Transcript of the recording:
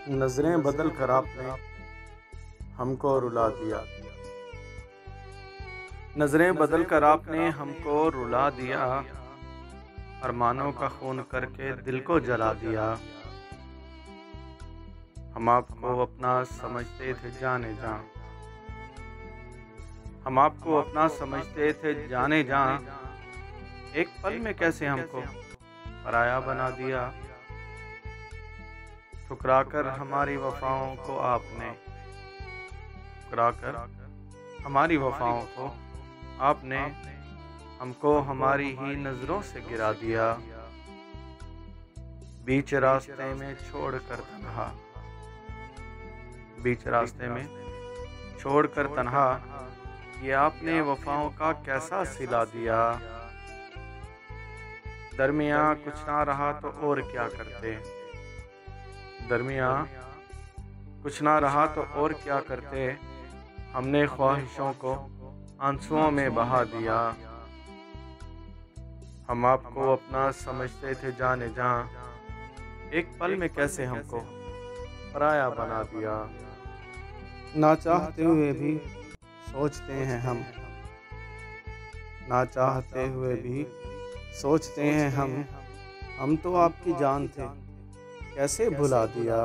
नजरें बदल कर आपने हमको रुला दिया। नजरें बदल कर आपने हमको रुला दिया। अरमानों का खून करके दिल को जला दिया। हम आपको अपना समझते थे जाने जा। हम आपको अपना समझते थे जाने जा। एक पल में कैसे हमको पराया बना दिया। ठुकराकर हमारी वफाओं को आपने ठुकराकर हमारी वफाओं को आपने हमको हमारी ही नजरों से गिरा दिया। बीच रास्ते में छोड़कर तन्हा बीच रास्ते में छोड़कर तन्हा ये आपने वफाओं का कैसा सिला दिया। दरमियाँ कुछ ना रहा तो और क्या करते। दरमियाँ कुछ ना रहा तो और क्या करते। हमने ख्वाहिशों को आंसुओं में बहा दिया। हम आपको अपना समझते थे जाने जा। एक पल में कैसे हमको पराया बना दिया। ना चाहते हुए भी सोचते हैं ना चाहते हुए भी सोचते हैं हम तो आपकी जान थे कैसे भुला दिया।